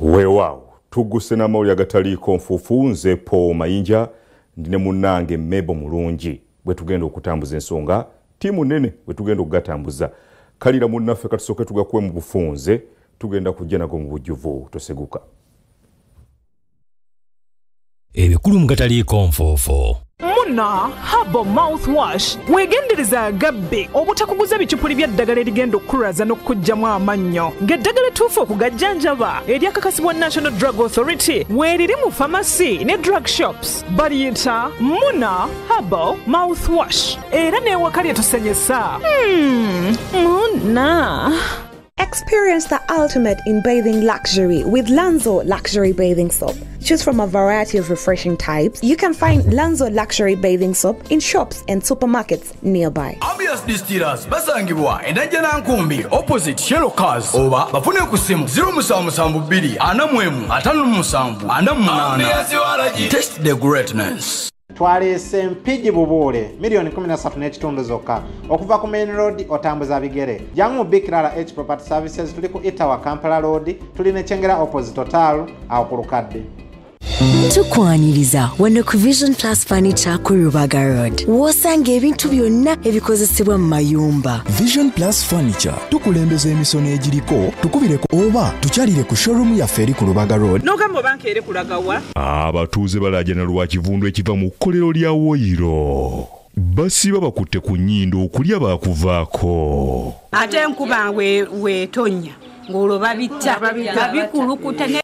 Weewaawo tugguse n'amawulire agataliiko nfuufu nze Paul Mayinja ndine munnange Mebo Mulungi bwe tugenda okutambuza ensonga tiimu nnene bwe tugenda okugatambuza kalira munnaffe katusooke tugakuwe mu bufunze tugenda kujja nago mu bujjuvu toseguka ebikulu mu gataliiko nfuufu Muna Herbal Mouthwash wegendereza agabbe obutakuguza bicupuli bya ddagala erigenda okukulaza n'okujjamu amannyo ng'eddagala ettuufu okugajjanjaba eryakakasibwa National Drug Authority weeriri mu pharmacy ne drug shops baliyita Muna Herbal Mouthwash era n'ewaka lyetusenyesa Muna. Experience the ultimate in bathing luxury with Lanzo Luxury Bathing Soap. Choose from a variety of refreshing types. You can find Lanzo Luxury Bathing Soap in shops and supermarkets nearby. Obvious distillers basangibwa endajana nkumbi opposite Shell Cars oba bafune ku simu 0772 anamwemu 578 Taste the greatness. Twalese mpigi bubuule milioni 13 n'ekitundu zokka okuva ku main road otambuza bigere jangu Bikirala H Property Services tuli ku Itawa Kampala Road tuli ne Chengera opposite Total awo ku Lukadde tukwaniriza wano ku Vision Plus Furniture ku Rubaga Road wosanga ebintu byonna ebikozesebwa mu mayumba. Vision Plus Furniture tukulembeza emisono egiriko tukubireko oba tukyalire ku showroom yaffe eri ku Rubaga Road n'ogamba banka eri kulagawa abatuuze balajana lwa kivundo ekiva mu kkolero lya Woyiro basiba bakutte ku nnyindo okulya baakuvaako ate enkuba weetonya ng'olwo babitta babikulukuta ne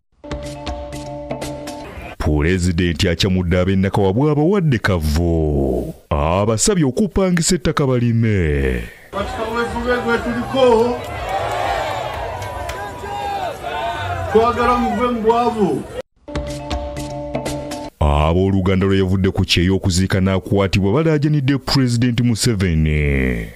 Pulezidenti akyamudde ab'ennaka wabwe abawadde kavu abasabye okupangisa ettaka balime abooluganda lwe yavudde ku kyeyo okuziika n'akwatibwa balaajanidde Pulezidenti Museveni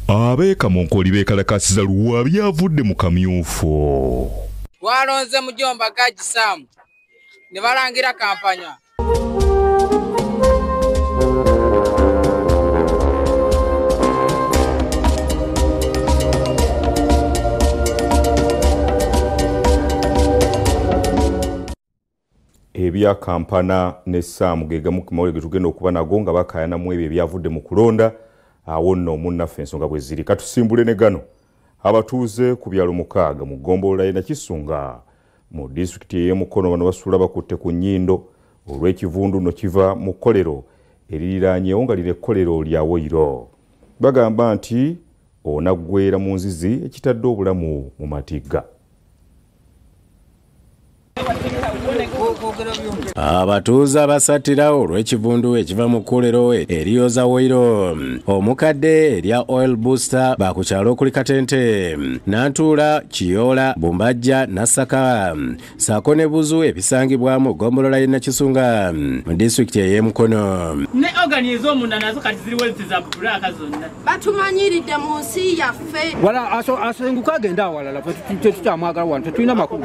abeekamonkoli beekalakasiza luwa byavudde mu kamyufu walonze mujomba Gajisamu ne balangira kampanya ebya kampana ne Saamu ge gamu ku mawulire ge tugenda okuba nago nga bakayanamu ebyo ebyavudde mu kulonda awo nno munnaffe ensonga bwe ziri katusimbule ne gano abatuuze ku byalo 6 mu Ggombolola ye Nakisunga mu disitulikiti y'e Mukono bano basuula bakutte ku nnyindo olw'ekivundu no kiva mu kkolero eriraanyeewo nga lino ekkolero lya Woyiro bagamba nti onaggweera mu nzizi ekitadde obulamu mu matigga. abatuuze abasatira olw'ekivundu ekiva mu kkolero eriyoza Woyiro omukadde erya oil booster bakukyalo okuli Katente Nantuula Kiyoola Bumbajja Nassaka saako ne Buzu ebisangibwa mu Ggombolola y'e Nakisunga mu disitulikiti y'e Mukono ne organize omunda nazo kati ziriwo za bulaka zonna batumanyiridde mu nsi yaffe wala asenguka agenda awalala tetukyamwagala wano tetulina makulu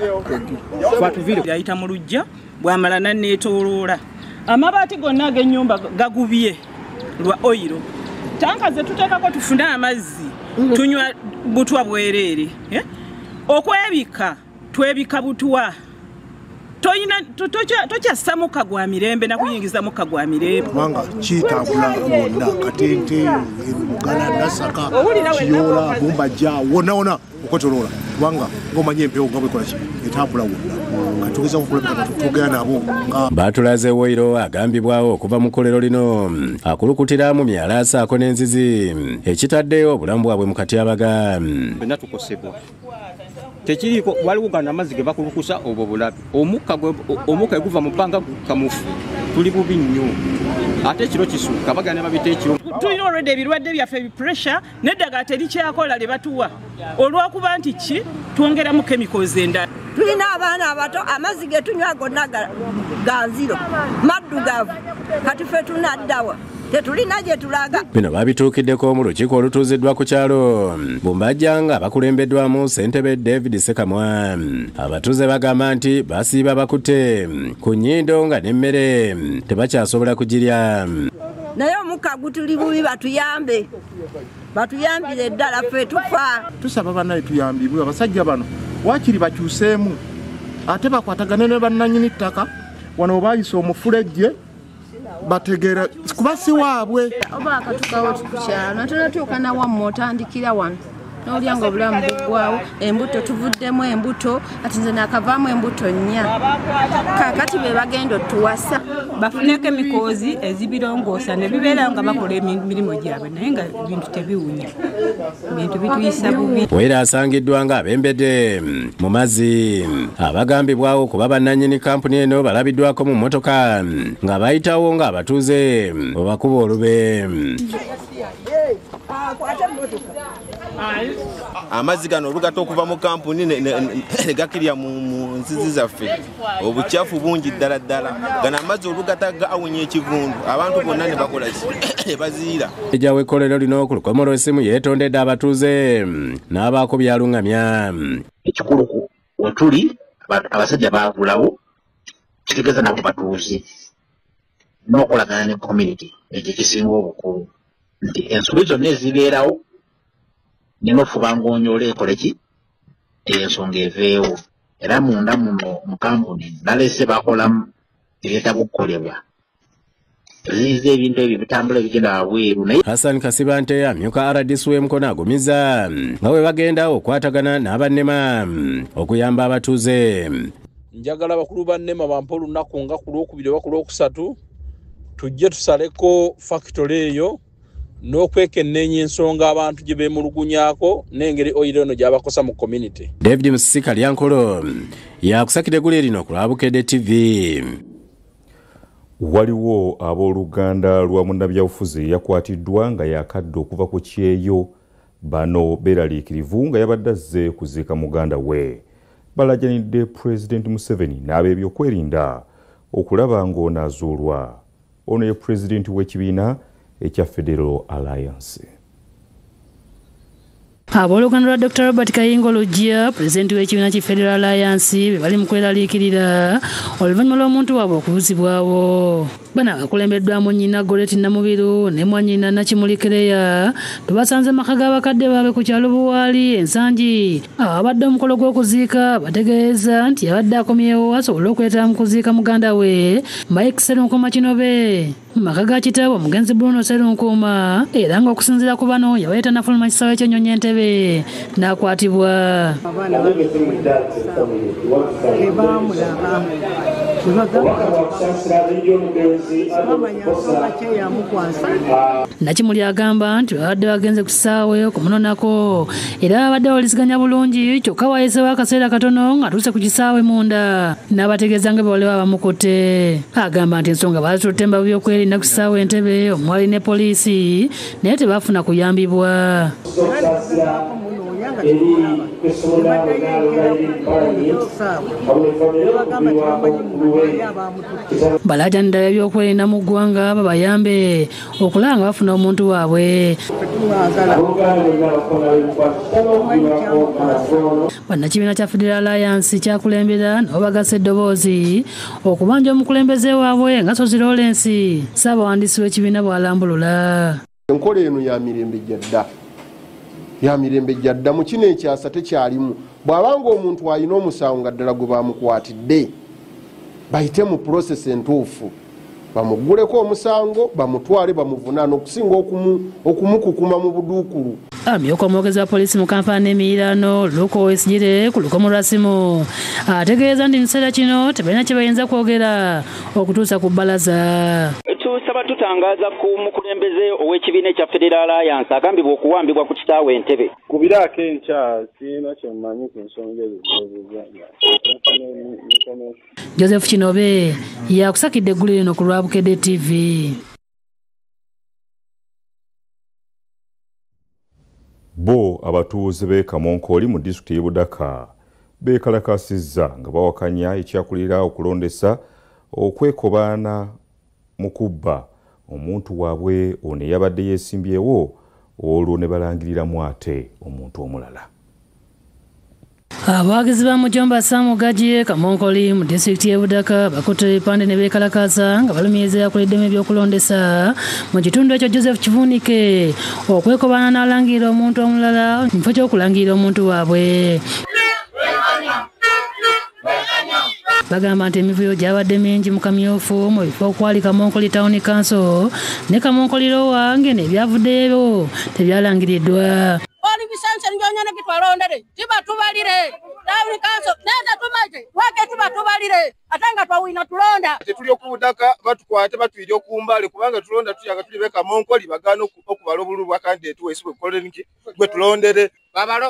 batuvire yayita mu lujja bwamala n'eneetooloola amabaati gonna ag'ennyumba gagubye lwa oyiro tanka ze tuteekako tufune amazzi tunywa butwa bwereere okwebika twebika butwa tokyassa mukka gwa mirembe nakuyingiza mukka gwa mirembe kubanga kitambula wonna Katente Bugala Nassaka Kiyoola Bumbajja wonna okwetoloola kubanga ng'omanya empewo nga bwekola ki etambula wonna katugeza kukulabika tugenda nabo batulaze Woyiro agambibwawo okuva mu kkolero lino akulukutira mu myala asaako n'enzizi ekitaddeyo obulamu bwabwe mu katyabaga bena tukosebwa tekiriko waliwo gana amazzi ge bakulukusa obwo bulabi omukka guva mu bbanga kamufu tuli bubi nnyo ate ekiro kisuuka bagana babita ekiro tulina olwedde ebirwadde byaffe pressure n'eddagala terikyakola lye batuwa olw'okuba nti ki twongeramu chemicals endala tulina abaana abato amazzi ge tunywa gonna ga nziro maddugavu kati ffe tunaddawa tetulina gye tulaga bino babituukiddeko mu lukiiko olutuuziddwa ku kyalo Bumbajja nga bakulembeddwamu Ssentebe David Sekamwa abatuuze bagamba nti basiiba bakutte ku nnyindo nga n'emmere tebakyasobola kugirya naye omukka gutuli bubi batuyambire eddala ffe tufa. Tusaba bannaye tuyambibwe abasajja bano waakiri bakyuseemu ate bakwatagane ne bannannyini ttaka wano baayisa omufulejje bategeera kuba si waabwe. Oba akatukawo tukukyalo natonatuuka na wamwe otandikira wano n'olya nga obulamu buggwawo embuto tuvuddemu embuto ati nze nakavaamu embuto 4 kaakati be bagenda otuwasa bafuneko emikoozi ezibirongoosa ne bibeera nga bakola emirimu gyabwe naye nga ebintu tebiwunya ebintu bituyisa bubi. Wera asangiddwa nga abembedde mu mazzi abagambibwawo kuba bannannyini kampuni eno balabiddwako mu mmotoka nga bayitawo nga abatuuze obakuba olube. Amazzi gano olugata okuva mu kampuni ne gakirya mu nzizi zaffe obucaafu bungi ddala gano amazzi olugata gawunya ekivundu abantu bonna ne bakola baziira. Ejjawe ekkolero lino ku lukomo lw'essimu yeetondedde abatuuze n'abaako byalungamya. Ekikulu wetuli abasajja baagulawo kitegeeza nabo batuuze n'okolagana ne community ekyo kisinga obukulu nti ensobi zonna ezibeerawo ninofuba ng'onyola ekole ki ensonga eveewo era munda muno mu kampuni nalese bakolamu ebyetaaga okukolebwa ziiza ebintu ebyo bitambula bigenda wabweru naye. Hassan Kasibante amyuka RDSWM Kono agumiza nga bwe bagenda okwatagana n'abannema okuyamba abatuuze. Njagala abakulu bannema bampa olunaku nga ku Lwokubiri oba ku Lwokusatu tujje tusaleko factory eyo n'okwekenneenya ensonga abantu gye beemulugunyaako n'engeri oyiro eno gy'abakosa mu community. David Musika Lyankolo yakusakira eggulu lino ku Lwabukedde TV. Waliwo abooluganda lwa munnabyabufuzi yakwatiddwa nga yakadde okuva ku kyeyo bano beeraliikirivu nga yabadde azze kuziika muganda we. Balajanidde Pulezidenti Museveni n'ab'ebyokwerinda okulaba ng'onaazuulwa. Ono ye pulezidenti w'ekibiina ekya Federal Alliance. Abooluganda lwa Dr. Robert Kayingo Lujja, pulezidenti w'ekibiina ki Federal Alliance, be bali mu kweraliikirira oluvannyuma lw'omuntu waabwe okubuzibwawo. Bano abakulembeddwamu nnyina Goreti Namubiru ne mwannyina Nakimuli Kereya tubasanze mu maka g'abakadde baabwe ku kyalo Buwaali ensangi. Abadde omukolo gw'okuziika bategeeza nti yabadde akomyewo asobole okwetaba mu kuziika muganda we Mike Sserunkuuma Kinobe mu maka ga kitaawe omugenzi Bruno Sserunkuuma, era ng'okusinziira ku bano yabayita n'afuluma kisaawe ky'ennyonyi Entebbe n'akwatibwa. Nakimuli agamba nti babadde bagenze ku kisaawe okumunonako era babadde bawuliziganya bulungi kyokka wayiseewo akaseera katono ng'atuuse ku kisaawe munda n'abategeeza nga bawole bamukutte. Agamba nti ensonga baazitutte mu byokwerinda ku kisaawe Entebbe omwali ne poliisi naye tebafuna kuyambibwa. Balajanira ebyokwerinda mu ggwanga babayambe okulaba nga bafuna omuntu waabwe. Bannakibiina kya Federal Alliance kyakulembera nabo bagasa eddoboozi okubanja omukulembeze waabwe nga Sozi Lawrence, ssaabawandiisi w'ekibiina bw'alambulula. Enkola eno ya mirembe jadda mu kino ekyasa tekyalimu. Bw'abanga omuntu alina omusango nga ddala gwe bamukwatidde bayite mu process entuufu, bamuguleko omusango bamutwale bamuvunaana okusinga okumukukuma mu buduukulu. Amyuka omwogezi wa poliisi mu Kampala n'Emiriraano Luke Owesigire ku lukomo lwa simu ategeeza nti mu kiseera kino tebalina kye bayinza kwogera okutuusa ku bbalaza. Tusaba tutangaza ku mukulembeze ow'ekibiina ekya Federal Alliance agambibwa okuwambibwa ku kitaawe Entebbe. Kubiraako enkya sirina kyemmanyi ku nsonga ezo. Joseph Kinobe yakusakidde eggulu lino ku Lwabukedde TV. Bo abatuuze b'e Kamonkoli mu disitulikiti y'e Budaka beekalakasizza nga bawakanya ekyakulira okulondesa okwekobaana mu kubba omuntu waabwe ono yabadde yeesimbyewo olwo ne balangiriramu ate omuntu omulala. Abawagizi ba Mujomba Samugajje Kamonkoli mu disitulikiti y'e Budaka bakutte ebipande ne beekalakaasa nga balumiriza yakoleddemu ebyokulondesa mu kitundu ekyo Joseph Kivunike okwekobana n'alangirira omuntu omulala mu kifo ky'okulangirira omuntu waabwe. Bagamba nti emivuyo gyabadde mingi mu kamyufu mu bifo okwali Kamonkoli Town Council ne Kamonkoli Lowange n'ebyavuddeyo tebyalangiriddwa. Bisanse njonyana kitwalondere tiba tubalire Town Council nenda tumaje wake tiba tubalire atanga twawina tulonda tetuli okubudaka batukwate batwiri okumbale kubanga tulonda tuyaga tulibe Kamonkoli bagano okubala obululu bwa candidate wesibwe kolenki gwe tulondere babale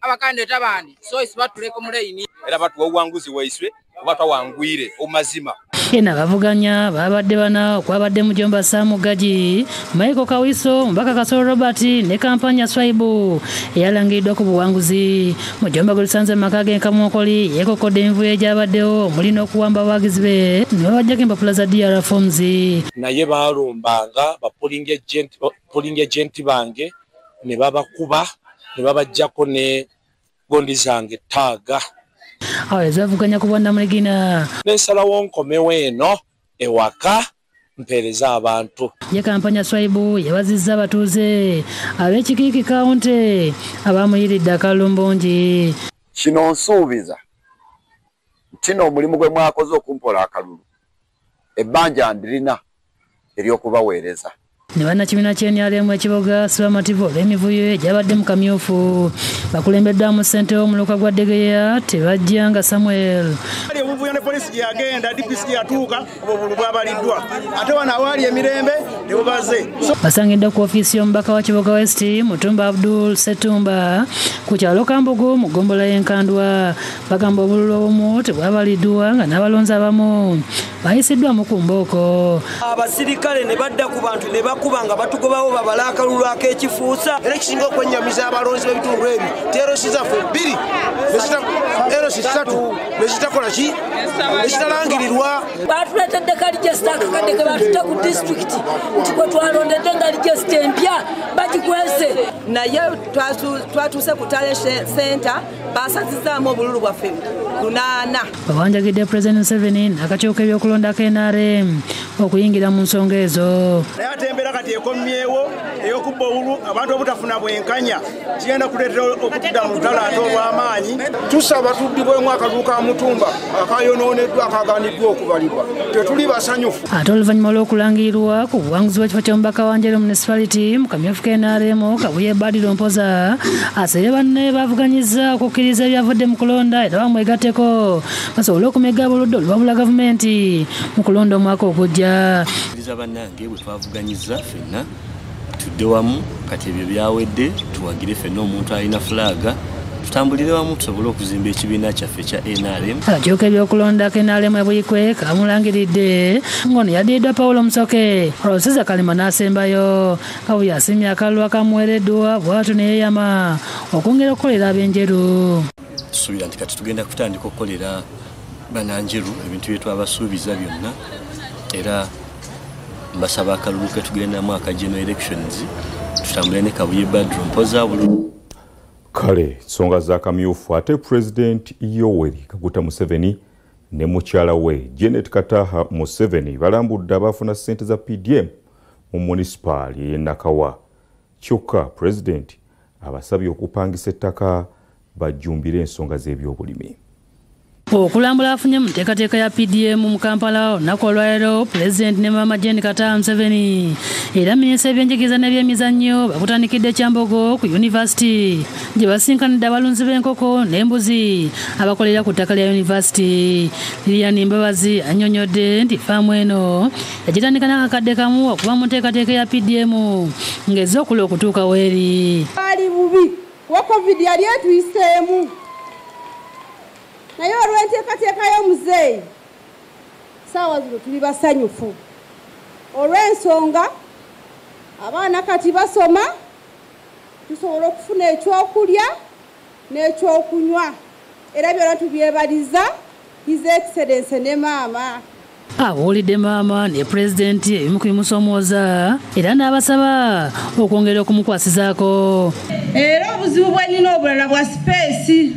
abakandidate abandi so isibatuleko muleini era batuwa uwanguzi weiswe kubatwa wangwire omazima. Ena bavuganya babadde bana okwabadde Mujomba Samugajje Michael Kawiso Mbaka Kasolo Robert ne kampanya Swaibu eyalangiriddwa ku buwanguzi. Mujomba Gulisanze Makage Kamonkoli yekokodde envuyo egyabaddewo mulina okuwamba abawagizi be ne babajjako empapula za DR forms naye balumbanga polling agent bange ne babakuba ne babajjako ne gondi zange taaga. Ezavuganya ku bwana Muligina n'ensalawo nkomewo eno ewaka mpeereza abantu. Ye kampanya Swaibu yabazizza abatuuze ab'Ekikiiki County abamuyiridde akalumbungi. Kino nsuubiza kino omulimu gwe mwakoze okumpola akalulu ebbanja ndirina ery'okubaweereza. Ne bannakibiina ky'NRM ekiboga Sibamativu olw'emivuyo egyabadde mu kamyufu bakulembeddwamu ssentebe w'omuluka gwa Degeya Tebajjanga Samuel. Omuvuyo ne polisi gyeyagenda DPC gyeyatuuka obululu bwabaliddwa ate wano awaali emirembe ne bubaze. Basangiddwa ku ofiisi y'omubaka wa Kiboga West Mutumba Abdul Setumba ku kyalo Kambugu mu ggombolola y'Enkandwa. Bagamba obululu obumu tebwabaliddwa nga n'abalonzi abamu bayisiddwamu ku mbooko. Abasirikale ne badda ku bantu ne bakubanga batugobawo babala akalulu ak'ekifuusa era ekisinga okwennyamiza abalonzi b'ebitundu ebi terosi zaffe bbiri erosi ssatu nezitakola ki nezitalangirirwa. Batuleetedde kalijesita akakadde ke batutte ku disitulikiti nti kwe twalondedde nga lijesita empya bagikwese naye twatuuse ku tale senta basazizaamu obululu bwaffe 8. Bawanjagidde President Museveni n'akakiiko ebyokulonda NRM okuyingira mu nsonga ezo. Naye ate embeera kati ekomyewo ey'okubba obululu abantu obutafuna bwenkanya kigenda kuleetera okudda mu lutalo ate olw'amaanyi. Tusaba tuddibwemu akalulu ka Mutumba akayonooneddwa akaganiddwa okubalibwa tetuli basanyufu. Ate oluvannyuma lw'okulangirirwa ku buwanguzi bw'ekifo ky'omubaka wa Njero Municipality mu kamyufu k'NRM Kabuye Badiro Mpoza asabye banne bavuganyizza okukkiriza ebyavudde mu kulonda era bamwegatteko basobole okumega buludde olwabula gavumenti mu kulonda omwaka ogujja. Bannange bwe twavuganyiza ffenna tudde wamu kati ebyo byawedde tuwagire ffenna omuntu alina fulaga tutambulire wamu tusobole okuzimba ekibiina kyaffe kya NRM. Akakiiko ebyokulonda k'NRM Buyikwe kamulangiridde ngono yaddiddwa Paulo Musoke Olwosiza Kalima n'asembayo Kabuye asimye akalulu akamuweereddwa bw'atyo ne yeeyama okwongera okukolera ab'enjeru. Tusuubira nti kati tugenda kutandika okukolera bannanjeru ebintu bye twabasuubiza byonna era mbasaba akalulu ke tugendamu aka general elections tutambule ne Kabuye Badru Mpoza bululu. Kale nsonga za kamyufu ate President Yoweri Kaguta Museveni ne mukyala we Janet Kataha Museveni balambudde abafuna ssente za PDM mu munisipaali y'e Nakawa. Kyokka President abasabye okupangisa ettaka bajjumbire ensonga z'ebyobulimi. Okulambula afunye mu nteekateeka ya PDM mu Kampala olunaku olwaleero Pulezidenti ne Maama Jane Kataha Museveni era minisita ebyenjigiriza n'ebyemizannyo bakutandikidde Kyambogo ku yunivasite gye basinkanidde abalunzi b'enkoko n'embuzi abakolera ku ttaka lya yunivasite. Lilian Mbabazi annyonnyodde nti faamu eno yagitandika n'akakadde kamu okuva mu nteekateeka ya PDM ng'ezze okula okutuuka weeri. Ali bubi wa COVID yali etuyiseemu naye olw'enteekateeka y'omuzeeyi saawa zino tuli basanyufu olw'ensonga abaana kati basoma tusobola okufuna ekyokulya n'ekyokunywa era byonna tubyebaliza His Excellency ne maama. Awulidde maama ne Pulezidenti ebimu ku bimusoomooza era n'abasaba okwongera okumukwasizaako. Era obuzibu bwe nnina obulala bwa sipeesi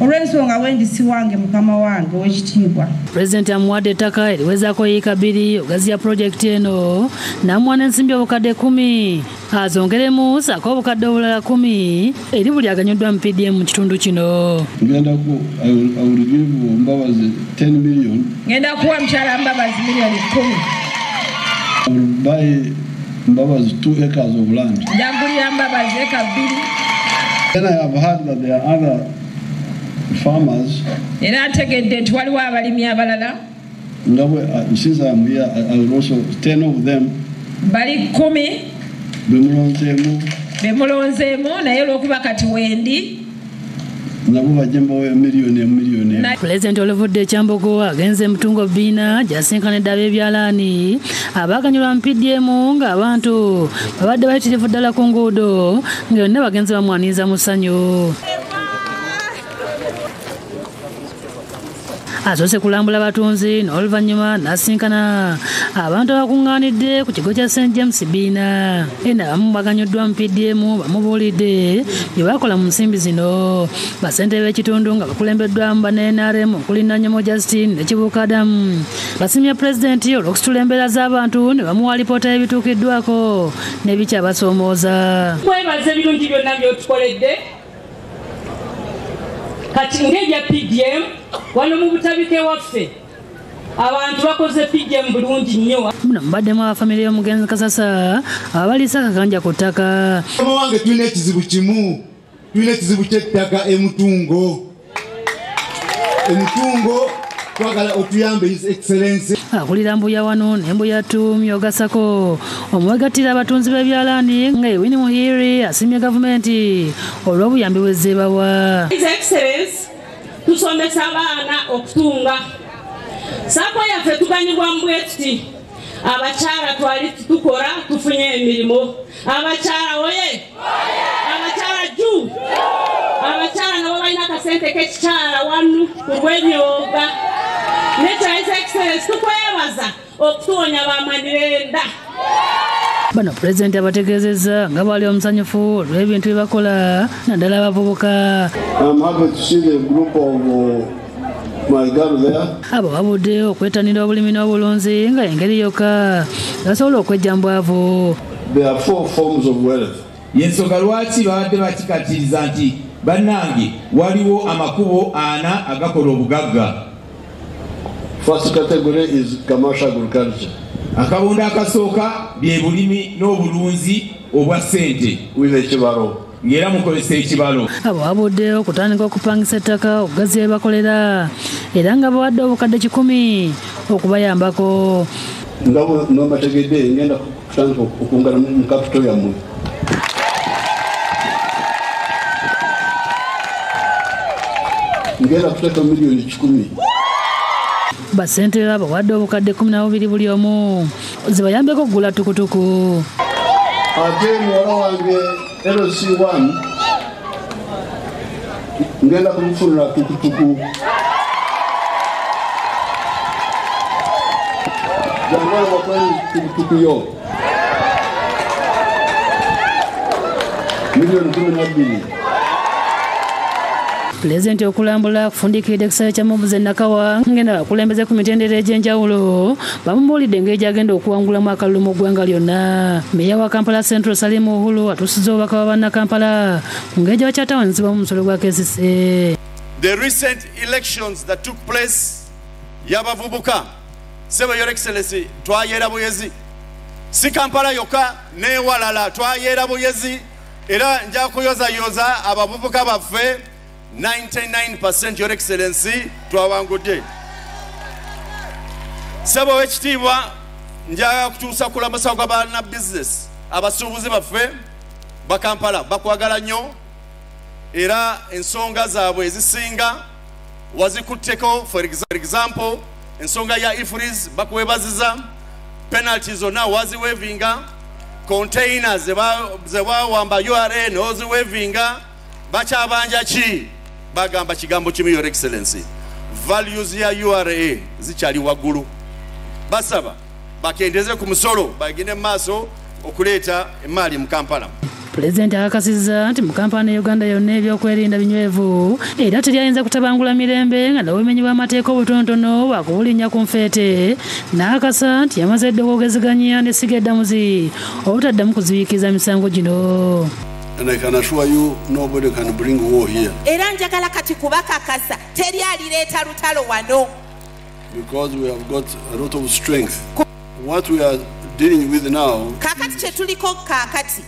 olw'ensonga wendi si wange mukama wange ow'ekitiibwa. Pulezidenti amuwadde ettaka eriwezaako yiika 2 ogaziya pulojekiti eno n'amuwa n'ensimbi obukadde 10 azongeremu saako obukadde obulala 10 eri buli aganyuddwa mu PDM mu kitundu kino. Ngenda kuwa mukyala Mbabazi miliyoni 10. Mbabazi 2 acres of land. Njagulira Mbabazi eka 2. Then I have heard that there are other farmers. Era ntegedde nti waliwo abalimi abalala. Since I'm here, I will also 10 of them. Bali 10. Bemulonzeemu naye olw'okuba kati wendi. Pulezidenti oluvudde ekyambogo agenze Mutungo Bina jasinkanidde ab'ebyalaani abaganyulwa mu PDM ng'abantu babadde bayitirivu ddala ku nguudo nga yonna bagenze bamwaniriza mu ssanyu. Asoose kulambula batunzi n'oluvannyuma n'asinkana abantu abakuŋŋaanidde ku kigo kya St James Bina. Ena abamu baganyuddwa mu PDM bamubuulidde bye bakola mu nsimbi zino. Basente b'ekitundu nga bakulembeddwamu ba NRM okuli Nanyamo Justin ne Kibuuka Adamu basimye pulezidenti olw'okusitula embeera z'abantu ne bamuwa alipoota y'ebituukiddwako n'ebikyabasoomooza. Twebaza ebirungi byonna by'otukoledde kati ng'ebya PDM wano mu butabike waffe abantu bakoze PDM bulungi nnyo. Muno mubaddemu abafamire y'omugenzi Kasasa abaliisa akakanja ku ttaka. Wange tulina ekizibu kimu, tulina ekizibu ky'ettaka Emutungo twagala otuyambe His Excellency. Akulira Mbuya 1 ne Mbuya 2 Myogasako omuwegattira abatunzi b'ebyalaani nga Ewini Muhiri asimye gavumenti olw'obuyambi bw'ezzeebawa. His Excellency tusomesa abaana okutunga. Sako yaffe tuganyibwa mu bwetuti abakyala twali tukora tufunye emirimu. Abakyala oye! Abakyala jju! Abakyala nabo balina akasente k'ekikyala wanu ku lw'emyoga. Nekyo His Excellency tukwebaza okutuwonya bamanirenda. Bano pulezidenti abategeezezza nga bwali omusanyufu olw'ebintu bye bakola naddala abavubuka. I'm happy to see the group of my girl there. Abo babudde okwetanira obulimi n'obulunzi nga engeri yokka basobola okwejja mu bwavu. There are 4 forms of wealth. Yensonga lwaki babadde bakikatiriza nti bannange waliwo amakubo 4 agakola obugagga. First category is commercial agriculture. Akabondo akasooka bye bulimi n'obulunzi obwa ssente ng'era mukozesa ekibalo. Abo babudde okutandika okupangisa ettaka okugaziya bakolera era nga bawadde obukadde 10 okubayambako. Nga mbategedde ngenda kutandika okungana mu kapito yammwe. Ngenda kuteeka miliyoni 10. Basente bawadde obukadde 12 buli omu zibayambeko okugula tukutuku. Ate muwala wange LC1 ngenda kumufunira tukutuku. Jangala wakwani tukutuku yo miliyoni 12. Pulezidenti okulambula kufundikiridde ekisaawe kya Mubuze Nakawa ngenda bakulembeze ku mitendera egy'enjawulo bamubuulidde engeri agenda okuwangulamu akalulu mu ggwanga lyonna. Meeya wa Kampala Central Salim Uhuru atuusizza obubaka bwa bannakampala ku ngeri gye bakyatawaanyizibwa mu musolo gwa KCCA. The recent elections that took place y'abavubuka Sebo Your Excellency twayeera buyezi si Kampala yokka n'ewalala twayeera buyezi era nja kuyozayoza abavubuka baffe 99% Your Excellency twawangudde. Sebo w'ekitiibwa nja kutuusa kulamusa kwa bana business abasuubuzi baffe ba Kampala bakwagala nnyo era ensonga zaabwe ezisinga wazikutteko. For example ensonga ya IFRIS bakwebaziza, penalties zonna waziwevinga, containers ze bawamba URA noziwevinga. Bakyabanja ki bagamba kigambo kimu Your Excellency, values ya URA zikyali waggulu. Basaba bakendeze ku musolo bagende maaso okuleeta emaali mu Kampala. Pulezidenti akakasizza nti mu kampani ya Uganda yonna ebyokwerinda binywevu era teryayinza kutabangula mirembe nga n'obumenyi bw'amateeka obutonotono bwakubulinnya ku nfeete n'akasa nti yamaze dde okwogezeganya ne Siga Eddamuzi obutaddamu kuzibiikiriza misango gino. And I can assure you, nobody can bring war here. Era njagala kati kubakakasa teri alireeta lutalo wano. Because we have got a lot of strength. What we are dealing with now kakati kyetuliko kakati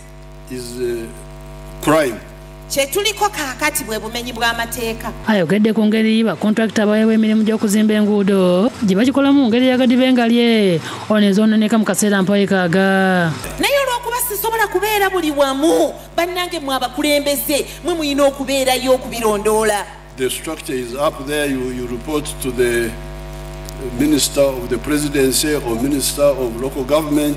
is crime. Kyetuliko kakati bwe bumenyi bw'amateeka. Ayogedde ku ngeri bakontrakita baweebwa emirimu gy'okuzimba enguudo gye bakikolamu mu ngeri ya gadibengalye ono ezoononeka mu kaseera mpawekaaga. Naye olw'okuba sisobola kubeera buli wamu bannange mwe abakulembeze mwe muyina okubeerayo okubirondoola. The structure is up there. You report to the Minister of the Presidency or Minister of Local Government.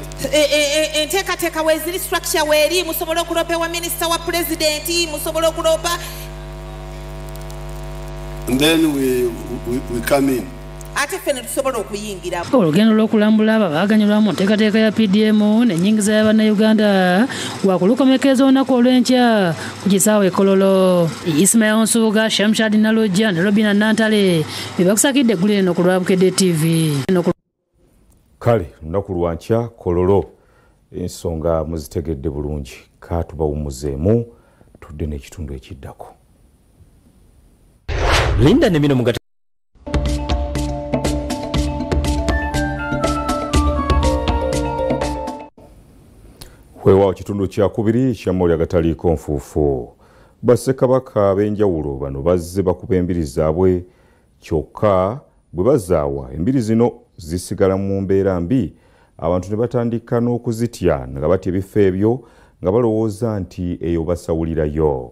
Enteekateeka weeziri structure weeri musobola okulopewa Minister wa Presidenti musobola okulopa. And then we come in. Ate ffenna tusobola okuyingira. Olugendo lw'okulambula abaaganyulwa mu nteekateeka ya PDM n'ennyingiza y'Abannayuganda wakulukomekeza olunaku olw'enkya ku kisaawe e Kololo. Ismail Nsubuga, Shamshad Nalojja ne Robina Nantale be bakusakidde eggulu eno ku Lwabukedde TV. Kale lunaku lwa nkya Kololo ensonga muzitegedde bulungi katubawumuzeemu tudde n'ekitundu ekiddako. Linda ne mino mugata Weewaawo kitundu kyakubiri kyamawulire agataliiko nfuufu. Bassekabaka ab'enjawulo bano bazze bakuba embiri zaabwe kyokka bwe bazaawa embiri zino zisigala mu mbeera mbi abantu ne batandika n'okuzitya nga batya ebifo ebyo nga balowooza nti eyo basawulirayo.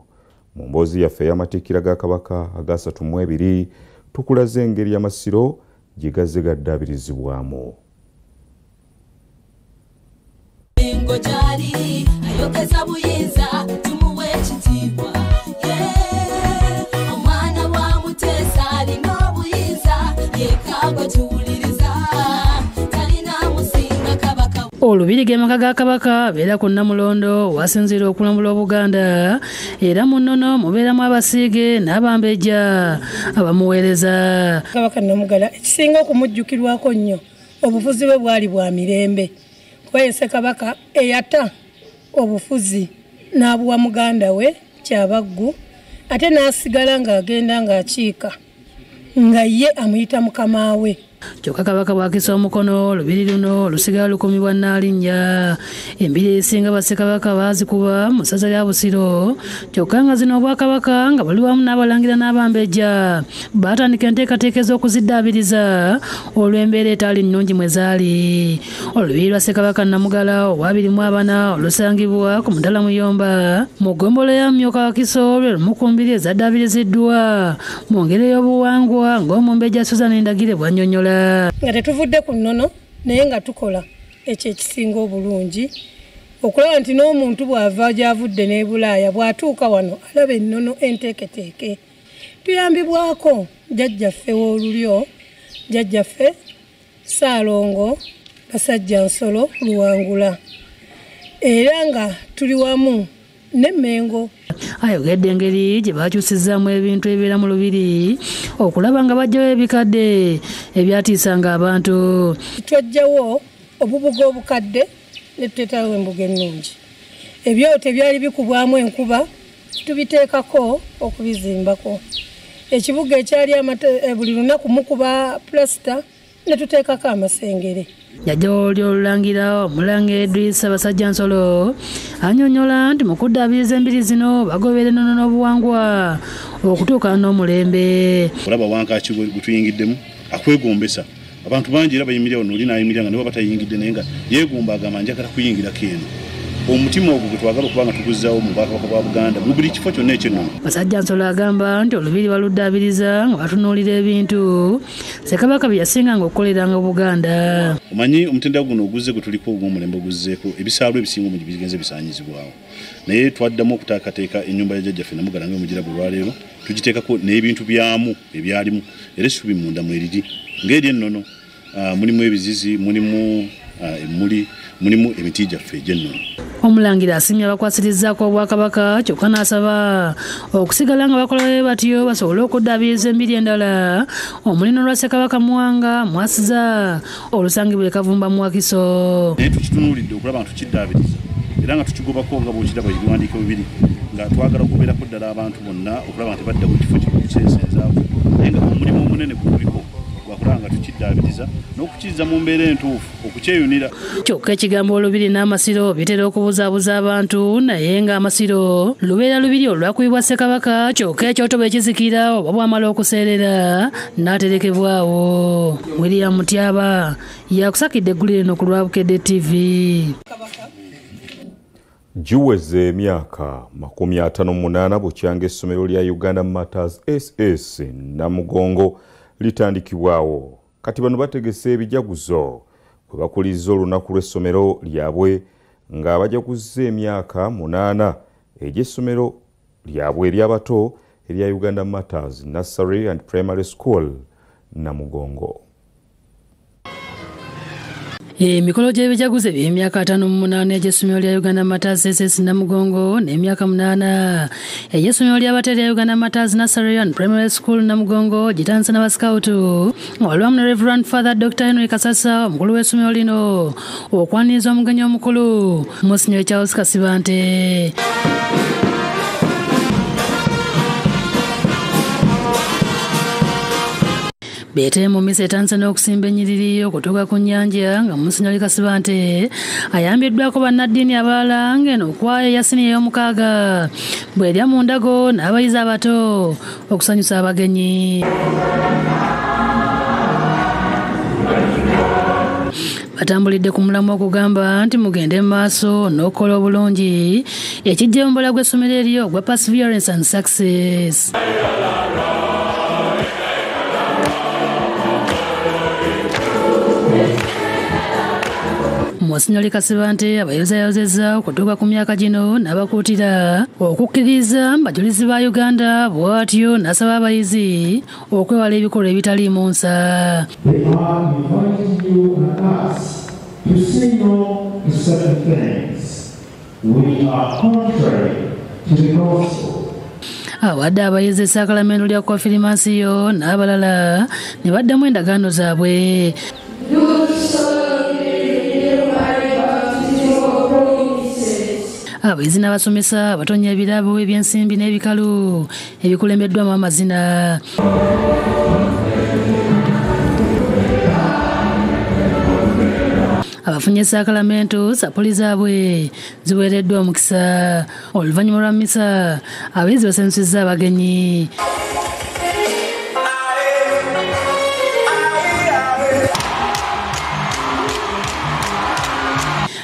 Mu mboozi yaffe ey'amatikkira ga Kabaka aga 32 tukulaze engeri y'amasiro gye gazze gaddaabirizibwamu. Ngojali ayokeza buyinza tumuwe ekitiibwa omwana wa Mutesa alina obuyinza yekagwe tuwuliriza talina musinga Kabaka. Olubiri g'emaka ga Kabaka abeera ku Namulondo wasinzira okulambula Obuganda era mu nnono mubeeramu abasiige n'abambejja abamuweereza. Kabaka Namugala ekisinga okumujjukirwako nnyo obufuzi bwe bwali bwa mirembe. Kwese Kabaka eyata obufuzi n'abuwa muganda we Kyabaggu ate n'asigala ng'agenda ng'akiika nga ye amuyita mukama we. Kyokka Kabaka bwakisa omukono olubiri luno lusigala lukumibwa Nnaalinnya. Embiri esinga Bassekabaka baazikuba mu ssaza lya Busiro kyokka nga zino Obwakabaka nga buli wamu n'abalangira n'abambejja baatandika enteekateeka ez'okuziddaabiriza olw'embeera etaali nnungi mwe zaali. Olubiri lwa Ssekabaka Namugala olwa 24 olusangibwa ku Mutala Muyomba mu ggombolola ya Mumyuka Wakiso lwe lumu ku mbiri ezaddaabiriziddwa mu ngeri y'obuwangwa ng'omumbejja Susan Ndagire bw'annyonnyola. Nga tetuvudde ku nnono naye nga tukola ekyo ekisinga obulungi okulaba nti n'omuntu bw'ava gy'avudde n'e Bulaaya bw'atuuka wano alaba ennono enteeketeeke. Tuyambibwako jjajjaffe w'olulyo jjajjaffe Ssaalongo Basajjansolo Luwangula era nga tuli wamu ne Mengo. Ayogedde engeri gye bakyusizaamu ebintu ebibeera mu lubiri okulaba nga bajjawo ebikadde ebyatiisanga abantu. Twajjawo obubuga obukadde ne tuteetawo embuga ennungi. Ebyo tebyali bikubwamu enkuba tubiteekako okubizimbako. Ekibuga ekyali buli lunaku mukuba plasita ne tuteekako amasengere. Jjajja oli olulangira Omulangira Idrisa Basajjansolo annyonnyola nti mu kuddaabiriza embiri zino bagoberera ennono n'obuwangwa okutuuka n'omulembe. Olaba wankaaki gwe tuyingiddemu akwegombesa abantu bangi era bayimirira wano oli n'ayimirira nga ne baba batayingidde naye nga yeegomba agamba njagala kuyingirako eno. Omutima ogwo gwe twagala okuba nga tuguzzaawo mu Bwakabaka bwa Buganda mu buli kifo kyonna ekyennono. Basajjansolo agamba nti olubiri baluddaabiriza nga batunuulira ebintu Ssekabaka bye yasinganga okukoleranga Buganda. Omanyi omutendera guno oguzze gwe tuliko ogw'omulembe oguzzeeko ebisaalu ebisinga omungi bigenze bisaanyizibwawo. Naye twaddamu okutaakateeka ennyumba ya jjajjaffe Namugala ng'omugirabo olwaleero tugiteekako n'ebintu byamu ebyalimu era essubi munda mweriri ng'eri ennono mulimu ebizizi mulimu emmuli mulimu emiti gyaffe egy'ennono. Omulangira asimye abakwasirizaako obwakabaka kyokka n'asaba okusigala nga bakola bwe batyo basobole okuddaabiriza embiri endala omulino lwa Ssekabaka Mwanga Mwasiza olusangibwa e Kavumba mu Wakiso. Naye tukitunuulidde okulaba nga tukiddaabiriza era nga tukigobako nga bw'okiraba ebiwandiiko bibiri nga twagala okubeerako ddala abantu bonna okulaba nti badda ku kifo kyesenzaako naye nga omulimu omunene guliko gwakulaba nga tukiddaabiriza n'okukiriza mu mbeera entuufu okukyeyunira. Kyokka ekigambo olubiri n'amasiro bitera okubuzaabuza abantu naye ng'amasiro lubeera lubiri olwakubibwa Ssekabaka kyokka ekyoto bwe kizikira oba bwamala okuseerera n'aterekebwawo. William Mutyaba yakusakidde eggulu lino ku Lwabukedde TV. Giweze emyaka 58 bukyanga essomero lya Uganda Matters SS Namugongo litandikibwawo. Kati bano bategese ebijaguzo bwe bakuliza olunaku lw'essomero lyabwe nga bajaguze emyaka 8 egy'essomero lyabwe ery'abato erya Uganda Matters Nursery and Primary School Namugongo. Emikolo gy'ebijaguze by'emyaka 58 egy'essomero lya Uganda Matters SS Namugongo n'emyaka 8 egy'essomero ly'abato erya Uganda Matters Nursery and Primary School Namugongo gitandise n'abasikawutu olwamu ne Reverend Father Dr. Henry Kasasa omukulu w'essomero lino okwaniriza omugenyi omukulu Monsignor Charles Kasibante. Bete mu misa etandise n'okusimba ennyiriri okutuuka ku nnyanja nga Monsignor Kasibante ayambiddwako bannaddiini abalala ng'eno okwaya eyasini ey'omukaaga bw'erya mu ndago n'abayizi abato okusanyusa abagenyi. Batambulidde ku mulamu okugamba nti mugende mu maaso n'okukola obulungi ekijja mu mbola gw'essomero eryo gwa Perseverance and Success. Monsignor Kasibante abayozayozezza okutuuka ku myaka gino n'abakuutira okukkiriza bajulizi ba Uganda bw'atyo n'asaba abayizi okwewala ebikolwa ebitaliimu nsa. Awadde abayizi essakalamento lya konfirimansiyo n'abalala ne baddamu endagaano zaabwe. Abayizi n'abasomesa batonya ebirabo eby'ensimbi n'ebikalu ebikulembeddwamu amazina. Abafunye essakalamento sapuli zaabwe ziweereddwa omukisa. Oluvannyuma lwa misa abayizi basanyusizza abagenyi.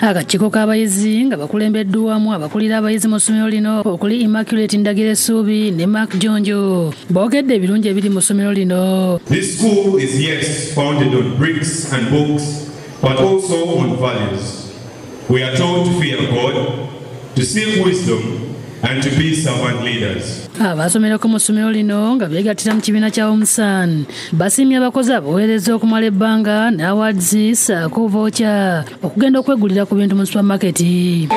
Akakiiko k'abayizi nga bakulembeddwamu abakulira abayizi mu ssomero lino okuli Immaculate Ndagira Essuubi ne Mark Jonjo boogedde ebirungi ebiri mu ssomero lino. This school is yes founded on bricks and books but also on values. We are taught to fear God, to seek wisdom and to be servant leaders. Abasomerako mu ssomero lino nga beegattira mu kibiina kya Omusan basiimye abakozi abaweereza okumala ebbanga ne awards ssaako voucher okugenda okwegulira ku bintu mu supamaketi.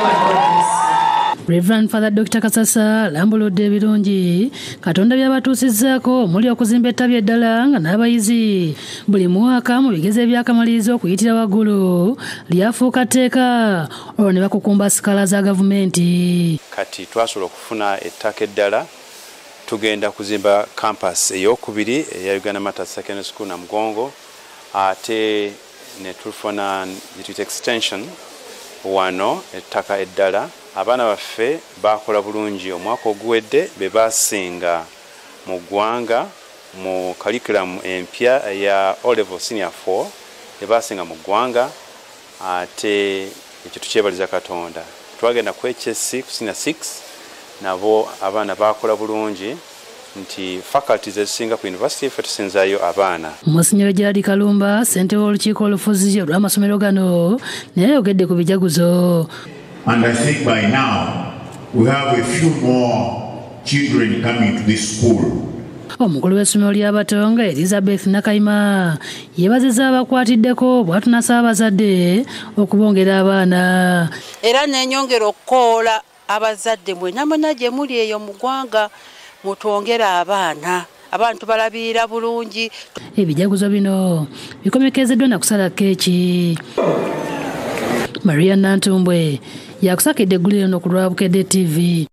Reverend Father Dr. Kasasa alambuludde ebirungi Katonda by'abatuusizzaako omuli okuzimba ettabi eddala nga n'abayizi buli mwaka mu bigezo ebyakamaliriza okuyitira waggulu lyafuuka tteeka olwo ne bakukumba sikaala za gavumenti. Kati twasobola okufuna ettaka eddala tugenda kuzimba campus ey'okubiri eya Uganda Matters Secondary School Namugongo ate ne tufuna extension wano ettaka eddala. Abaana baffe bakola bulungi omwaka oguwedde be basinga mu ggwanga mu curriculum empya ya O-level senior 4 be basinga mu ggwanga ate ekyo tukyebaliza Katonda. Twagenda ku HSC ku senior 6 nabo abaana bakola bulungi nti faculties ezisinga ku university ffe tusinzayo abaana. Monsignor Gerald Kalumba ssentebe w'olukiiko olufuzi olw'amasomero gano naye ayogedde ku bijaguzo. And I think by now we have a few more children coming to this school. Omukulu w'essomero ly'abato nga Elizabeth Nakayima yeebazizza abakwatiddeko bw'atunasa abazadde okubongera abaana. Era n'enyongera okukoola abazadde mwenna mwenna gye muli eyo mu ggwanga mutwongera abaana. Abantu balabirira bulungi. Ebijaguzo bino bikomekezeddwa na kusala keeki. Maria Nantumbwe yakusakidde eggulire no ku Lwabukedde TV.